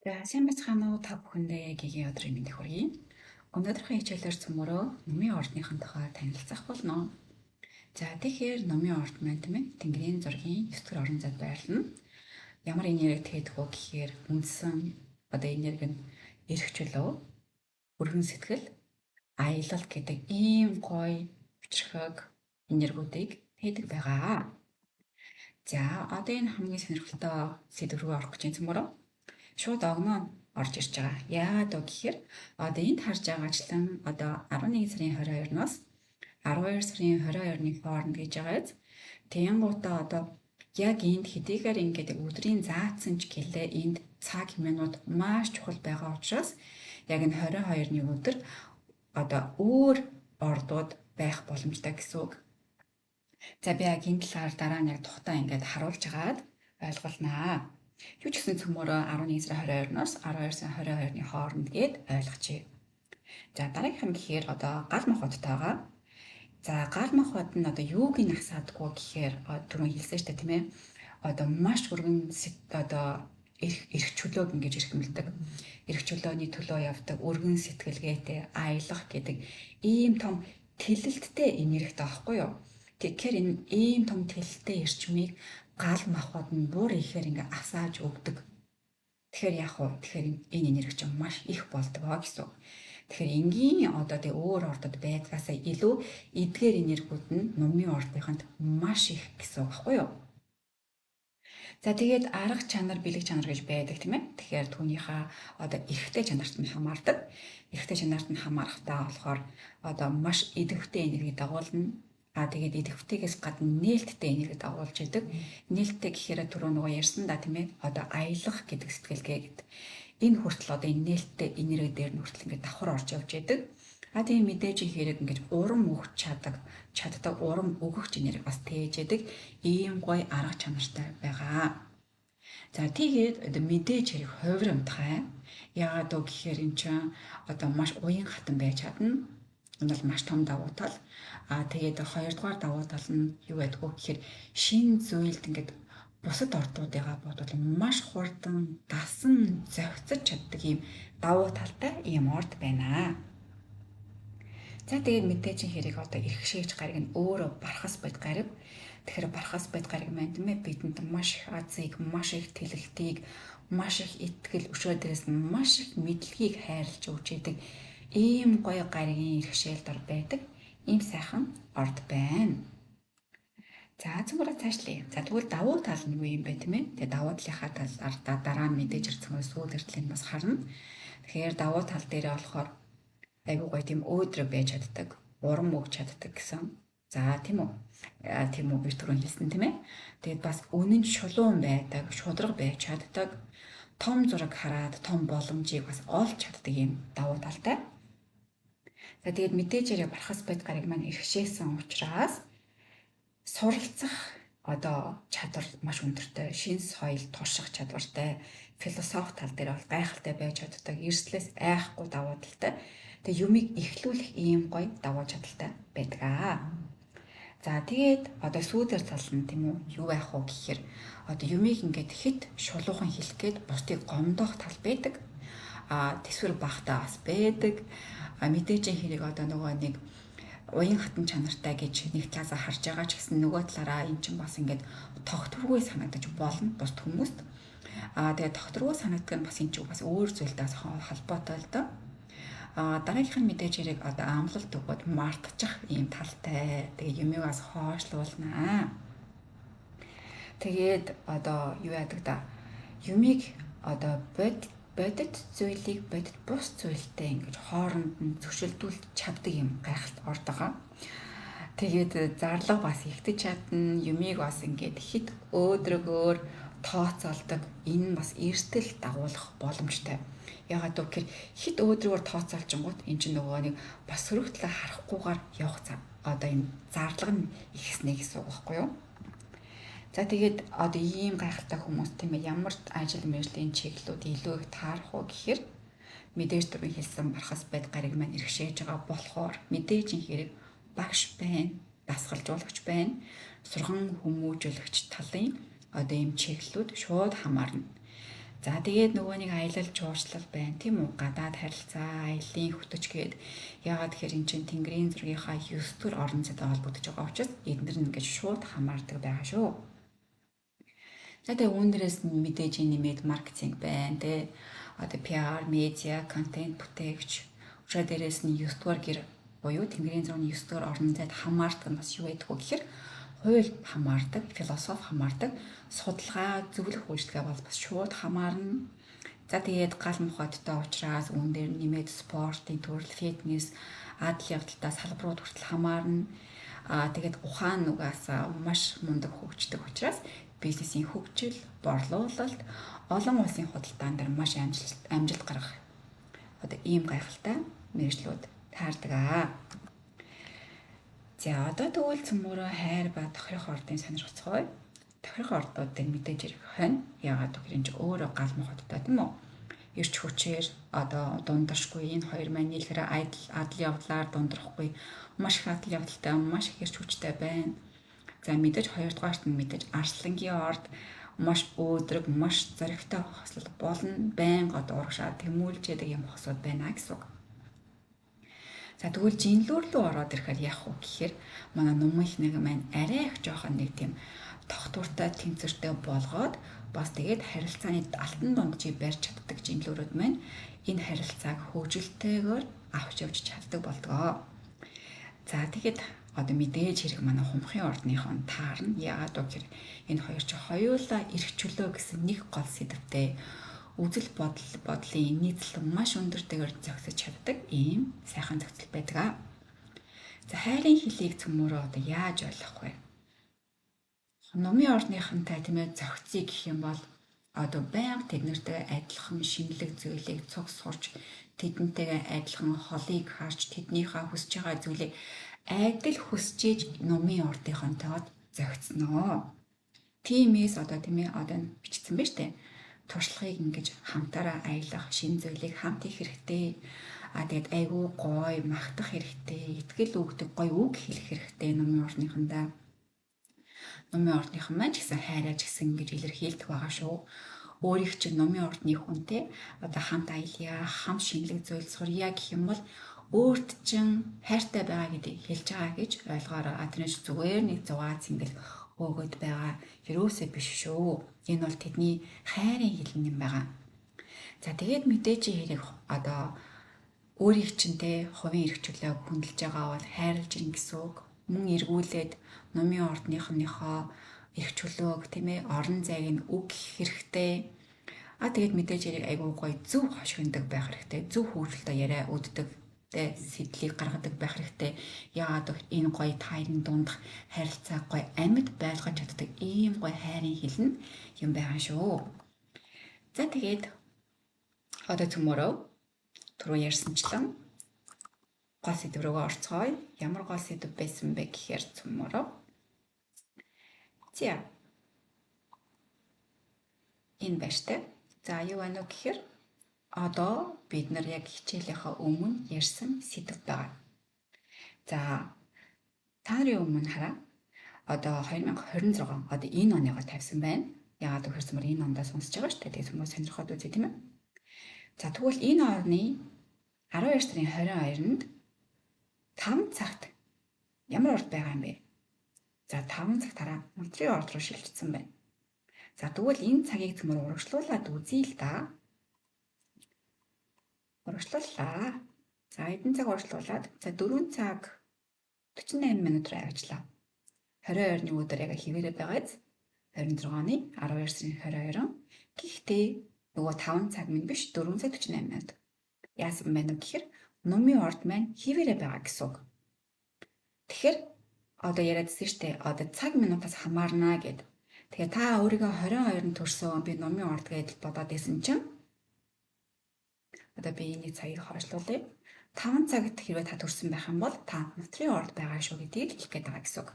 За сайн байцгаана уу та бүхэндээ гигийн өдрийн мэндийг хүргэе. Өнөөдрийн хичээлээр цөмөрөө номын ордныхын тухай танилцах болно. За тэгэхээр номын орд маань тийм ээ Тэнгэрийн зургийн 9 дэх орон зайд байрлана. Ямар энерги тээдэг вэ гэхээр үндсэн одоо энерги нь эрх чөлөө, өргөн сэтгэл, аялал гэдэг ийм гоё хүчрхэг энергиудыг тээдэг байгаа. За одоо энэ хамгийн сонирхолтой сэдв рүү орох гэж цөмөрөө шууд огноо орж ирж байгаа. Яагаад вэ гэхээр одоо энд харж байгаачлан одоо 11 сарын 22-наас 12 сарын 22-ны хооронд гэж байгааз тэгэнгუутаа одоо яг энд хэдийгээр ингээд өдрийн заасан ч гэлээ энд цаг минут маш чухал байгаа учраас яг энэ 22-ны өдөр одоо өөр ордууд байх боломжтой гэсэн үг. За би яг энэ талаар дараа нь яг тухтаа ингээд харуулж агаад ойлгуулнаа. Юу ч гэсэн цөмөрөө 11 сарын 22-ноос 12 сарын 22-ны хооронд гээд ойлгочихъя. За дараагийнх нь гэхээр одоо гал махбодтой байгаа. За гал махбод нь одоо юуг нь асаадаггүй гэхээр түрүүн хэлсэн шүү дээ тийм ээ. Одоо маш өргөн одоо эрх чөлөөг ингэж эрхэмлдэг. Эрх чөлөөний төлөө явдаг өргөн сэтгэлгээтэй аялах гэдэг ийм том тэлэлттэй энергитэй байхгүй юу? Тэгэхээр энэ ийм том тэлэлттэй эрчмийг гал махбод нь бүр ихээр ингээ асааж өгдөг. Тэгэхээр яах вэ? Тэгэхээр энэ энерги чинь маш их болдгоо гэсэн. Тэгэхээр энгийн одоо тэг өөр ордод байдгаасаа илүү эдгээр энергиуд нь номын ордынханд маш их гэсэн баггүй юу? За тэгээд арга чанар, бэлэг чанар гэж байдаг тийм ээ. Тэгэхээр түүнийхээ одоо эрхтэй чанарт нь хамаардаг. Эрхтэй чанарт нь хамаарахтаа болохоор одоо маш идэвхтэй энерги дагуулна. Тэгээд идэвхтэйгээс гадна нээлттэй энерги дагуулж идэг. Нээлттэй гэхээр түрүү нөгөө ярьсан да тийм ээ. Одоо аялах гэдэг сэтгэлгээ гэдэг. Энэ хүртэл одоо энэ нээлттэй энерги дээр нь хүртэл ингээд давхар орж явж идэг. Тийм мэдээж хэрэг ингэж урам өгч чаддаг урам өгөгч энерги бас тээж идэг. Ийм гоё арга чанартай байгаа. За тэгээд мэдээж хэрэг хувирамтгай. Яагаад вэ гэхээр эн чинь одоо маш уян хатан байж чадна. Энэ бол маш том давуу тал. Тэгээд хоёрдугаар давуу тал нь юу байдг вэ гэхээр шин зүйлд ингээд бусад ордуудыгаа бодвол маш хурдан дасан зохицож чаддаг ийм давуу талтай ийм орд байна. За тэгээд мэдээж хэрэг одоо эрх шигч гариг нь өөрөө бархас бод гариг. Тэгэхээр бархас бод гариг маань тийм ээ бидэнд маш их азыг, маш их тэлэлтийг, маш их итгэл өшөө дээрээс нь маш их мэдлэгийг хайрлаж өгч идэг ийм гоё гаригийн иргэшээлд ор байдаг ийм сайхан орд байна. За цөмөрөө цаашлая. За тэгвэл давуу тал нь юу юм бэ тийм ээ? Тэгээ давуу талынхаа талаар дараа нь мэдээж хэрэг сүүл эртлэн бас харна. Тэгэхээр давуу тал дээрээ болохоор айгуу гоё тийм өөдрөг байж чаддаг, урам өгч чаддаг гэсэн. За тийм үү? Тийм үү би түрүүн хэлсэн тийм ээ? Тэгээд бас үнэн шулуун байдаг, шудраг байж чаддаг. Том зураг хараад том боломжийг бас олж чаддаг юм давуу талтай. За тэгээд мэдээж хэрэг бархас бод гариг маань иргэшээсэн учраас суралцах одоо чадвар маш өндөртэй, шин соёл турших чадвартай, философи тал дээр бол гайхалтай байж чаддаг, эрсдлээс айхгүй давуу талтай. Тэгээ юмыг эхлүүлэх ийм гоё давуу чадaltaй байдаг. За тэгээд одоо сүүдэр тал нь тийм үү юу байх вэ гэхээр одоо юмыг ингээд хит шулуухан хэлэх гээд бусдыг гомдоох тал байдаг. Тэсвэр бахтаа бас байдаг. Мэдээж хэрэг одоо нөгөө нэг уян хатан чанартай гэж нэг талаасаа харж байгаа ч гэсэн нөгөө талаараа эн чинь бас ингээд тогтворгүй санагдаж болно бусд хүмүүст. Тэгээд тогтворгүй санагддаг нь бас эн чинь бас өөр зүйлдээс холбоотой л доо. Дараагийнх нь мэдээж хэрэг одоо амлалт өгөөд мартчих ийм талтай. Тэгээ юмыг бас хоошлуулнаа. Тэгээд одоо юу яадаг да? Юмыг одоо бодит зүйлийг бодит бус зүйлтэй ингэж хооронд нь зөвшөлдүүлж чаддаг юм гайхалт орд байгаа. Тэгээд зарлага бас ихтэж чадна. Юмыг бас ингэж хит өөдрөгөөр тооцоолдог. Энэ бас эрсдэл дагуулах боломжтой. Ягаад гэвэл хит өөдрөгөөр тооцоолжингууд эн чинь нөгөө нэг бас сөрөгтлөө харахгүйгээр явах одоо энэ зарлага нь ихснэ гэсэн үг байхгүй юу? За тэгээд одоо ийм гайхалтай хүмүүс тийм ээ ямар ажил мэргэжлийн чиглэлүүд илүү их таарах уу гэхээр мэдээж түрүү хэлсэн бархас бод гариг маань иргэшээж байгаа болохоор мэдээж хэрэг багш байна, дасгалжуулагч байна, сурган хүмүүжүүлэгч талын одоо ийм чиглэлүүд шууд хамаарна. За тэгээд нөгөө нэг аялал жуулчлал байна тийм үү? Гадаад харилцаа, аяллаа хөтөч гээд яагаад тэгэхээр эн чинь Тэнгэрийн зургийнхаа 9 төр орон зайтай холбогдож байгаа учраас эдгээр нь ингээд шууд хамаардаг байгаа шүү. За тэгээд үүнээс мэдээж нэмээд маркетинг байна тий. Одоо PR, медиа, контент бүтээгч, учраа дээрээс нь 9 дугаар гэр буюу Тэнгэрийн зургийн 9 дугаар орон зайд хамаардаг нь бас юу байдаг вэ гэхээр хууль хамаардаг, философи хамаардаг, судалгаа, зөвлөх үйлчлэгээ бол бас шууд хамаарна. За тэгээд гал мухадтай уучраас үүн дээр нэмээд спортын төрөл, фитнес, адал явдалтай салбарууд хүртэл хамаарна. Тэгээд ухаан нугаас маш мундаг хөгждөг учраас бизнесийн хөгжил, борлуулалт, олон улсын худалдаан дээр маш амжилт гаргах одоо ийм гайхалтай мэргэжлүүд таардаг аа. За одоо тэгвэл цөмөрөө хайр ба тохирох ордын сонирхцгоё. Тохирох ордуудыг мэдээж ирэх хонь яагаад гэвэл энэ өөрөө гал мохоттой тийм үү? Ирч хүчээр одоо дундашгүй энэ хоёр маань нийлхээр адал явдлаар дундрахгүй маш их адал явдалтай, маш их ирч хүчтэй байна. За мэдээж хоёрдугаарт нь мэдээж Арслангийн орд маш өөдрөг, маш зоригтой хослол болно. Байнга одоо урагшаа тэмүүлж яадаг юм хосууд байна гэсэн үг. За тэгвэл жинлүүр рүү ороод ирэхээр яах вэ гэхээр манай нумын их нэг маань арай их жоохон нэг тийм тогтвортой, тэнцвэртэй болгоод бас тэгээд харилцааны алтан дундчийг барьж чаддаг жинлүүрүүд маань энэ харилцааг хөгжилтэйгээр авч явж чаддаг болдгоо. За тэгэхэд одоо мэдээж хэрэг манай хумхын ордныхон таарна. Яагаад вэ гэхээр энэ хоёр ч хоёулаа эрх чөлөө гэсэн нэг гол сэдвтэй үзэл бодлын нийтлэл маш өндөртэйгээр зохицож чаддаг ийм сайхан зохицол байдаг. За хайрын хилийг цөмөрөө одоо яаж ойлгох вэ? Номын ордныхантай тийм ээ зохицыг гэх юм бол одоо байнга тэднэртэй адилхан шинэлэг зүйлийг цуг сурч тэдэнтэйгээ адилхан холыг харж тэднийхээ хүсэж байгаа зүйлийг адил хүсчиж номын ордынхонтойгоо зохицноо. Тимээс одоо тийм ээ одоо бичсэн байна шүү дээ. Туршлагыг ингэж хамтаараа аялах, шинэ зүйлийг хамт их хэрэгтэй. Тэгээд айгүй гоё магтах хэрэгтэй, итгэл өгдөг гоё үг хэлэх хэрэгтэй номын ордныхандаа. Номын ордныхан маань ч гэсэн хайраа ч гэсэн ингэж илэрхийлдэг байгаа шүү. Өөрийг чинь номын ордны хүнтэй одоо хамт аялья, хамт шинэлэг зүйл сурья гэх юм бол өөрт чинь хайртай байгаа гэдгийг хэлж байгаа гэж ойлгоорой. Тэрнээс зүгээр нэг зугаац ингэж өгöd байгаа юусээ биш шүү. Энэ бол тэдний хайрын хэлэн юм байгаа. За тэгээд мэдээж хэрэг одоо өөрийг чинь те хувийн эрх чөлөөг хүндэлж байгаа бол хайрлж ин гэсэн үг. Мөн эргүүлээд номын ордныхныхоо эрх чөлөөг тийм ээ орон зайг нь үг хэрэгтэй. Тэгээд мэдээж хэрэг айгүй гоё зөв хошигндаг байх хэрэгтэй. Зөв хөвгөлтэй яриа өддөг сэтлийг гаргадаг байх хэрэгтэй. Яагаад гэвэл энэ гоё тайрын дундах харилцаа гоё амьд байлгаж чаддаг ийм гоё хайрын хэлэн юм байгаа шүү. За тэгээд одоо цөмөрөө түрүү ярьсанчлан гол сэдв рүүгээ орцгоё. Ямар гол сэдв байсан бэ гэхээр цөмөрөө. За энэ баштай. За юу байна вэ гэхээр одоо бид нар яг хичээлийнхаа өмнө ярьсан сэдв байгаа. За та нарын өмнө хараа. Одоо 2026 одоо энэ оныгоо тавьсан байна. Яагаад гэхээр цөмөр энэ ондоо сонсож байгаа шүү дээ. Тэгээд хүмүүс сонирхоод үзье тийм ээ. За тэгвэл энэ оны 12 сарын 22-нд 5 цагт ямар орд байгаа юм бэ? За 5 цагт хараа унтрын орд руу шилжчихсэн байна. За тэгвэл энэ цагийг цөмөр урагшлуулад үзье л да. Урагшлууллаа. За эдэн цаг урагшлуулад за 4 цаг 48 минутаар авчлаа. 22-ны өдөр яг хിവэрэ байгааз 26 оны 12 сарын 22. Гэхдээ нөгөө 5 цаг минь биш 4 цаг 48 минут. Яасан бэ гэхээр номын орд маань хിവэрэ байгаа гэсэн үг. Тэгэхээр одоо яриадсэн шүү дээ. Одоо цаг минутаас хамаарна гэд. Тэгээ та өөрийгөө 22-нд төрсөн би номын орд гэдэл бодоод исэн чинь одоо би энэ цагийг хойшлуулъя. 5 цагт хэрвээ та төрсэн байх юм бол та матрын орд байгаа шүү гэдгийг хэлэх гээд байгаа гэсэн үг.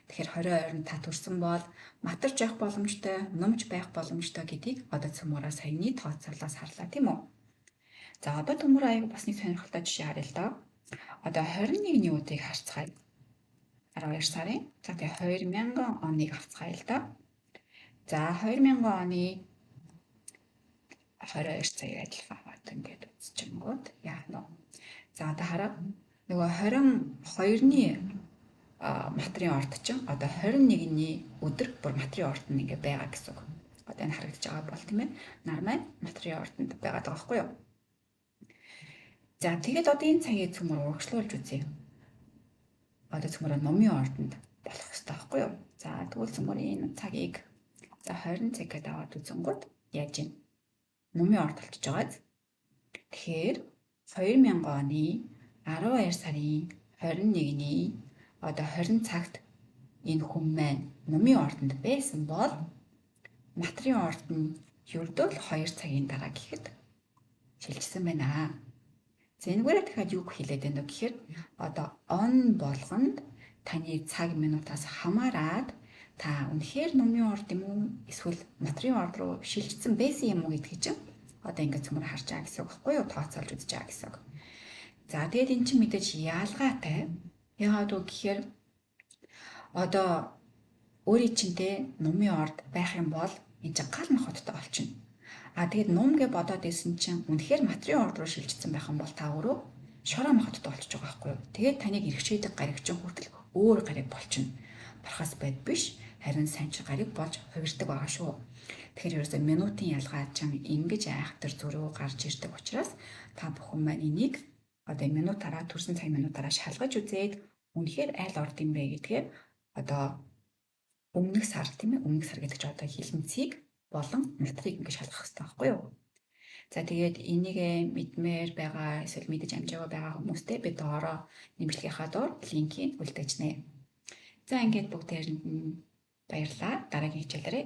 Тэгэхээр 22-нд та төрсэн бол матарч явах боломжтой, номж байх боломжтой гэдгийг одоо цөмөрөө саяны тооцоолоос харлаа тийм үү? За одоо төмөр аяг бас нэг сонирхолтой жишээ харъя л да. Одоо 21-ний өдрийг харцгаая. 12 сарын. За тэгээ 2000 оныг авцгаая л да. За 2000 оны 22 цагийн ажиллагаа аваад ингээд үзчихэнгүүт яах нь. За одоо хараа нөгөө 22-ны материйн орд чинь одоо 21-ний өдөр бүр материйн орд нь ингээ байгаа гэсэн үг. Одоо энэ харагдаж байгаа бол тийм ээ. Нар маань материйн ордонд байгаад байгаа байхгүй юу? За тэгээд одоо энэ цагийг цөмөр урагшлуулж үзье. Одоо цөмөр номын ордонд болох хэрэгтэй байхгүй юу? За тэгвэл цөмөр энэ цагийг за 20 цаг гэдэг аваад үзэнгүүт яаж юм? Номын орд болчихж байгаа. Тэгэхээр 2000 оны 12 сарын 21-ний одоо 20 цагт энэ хүн маань номын ордонд байсан бол материйн орд нь ердөө л 2 цагийн дараа гэхэд шилжсэн байна. За энэгээр дахиад юу хэлээд байна вэ гэхээр одоо он болгонд таны цаг минутаас хамаарат та үнэхээр номын орд юм уу эсвэл материйн орд руу шилжсэн байсан юм уу гэдгийг чинь одоо ингээд цөмөр харж байгаа гэсэн үг байхгүй юу? Тооцоолж үзэж байгаа гэсэн үг. За тэгээд эн чинь мэдээж яалгаатай. Яагаад вэ гэхээр одоо өөрийн чинтэй номын орд байх юм бол энэ чинь гал махбодтой болчихно. Тэгээд ном гэж бодоод исэн чинь үнэхээр материйн орд руу шилжсэн байх юм бол та өөрөө шороо махбодтой болчихж байгаа байхгүй юу? Тэгээд таныг эргчээдэг гаригчин хүртэл өөр гариг болчихно. Бархас байд биш, харин санчир гариг болж хувирдаг байгаа шүү. Тэгэхээр ерөөсөө минутын ялгаа чинь ингэж айхтар зөрөө гарч ирдэг учраас та бүхэн маань энийг одоо минутаараа төрсэн цаг минутаараа шалгаж үзээд үнэхээр аль орд юм бэ гэдгээр одоо өмнөх сар тийм ээ, өмнөх сар гэдэг чинь одоо хилэнцгийг болон матрийг ингэж шалгах хэрэгтэй байхгүй юу? За тэгээд энийг мэдмээр байгаа эсвэл мэдэж амжаагаа байгаа хүмүүстээ би доороо нэмэлтгийнхаа доор линкийг үлдээжнэ. За ингээд бүгдээрэнд нь баярлалаа. Дараагийн хичээлээрээ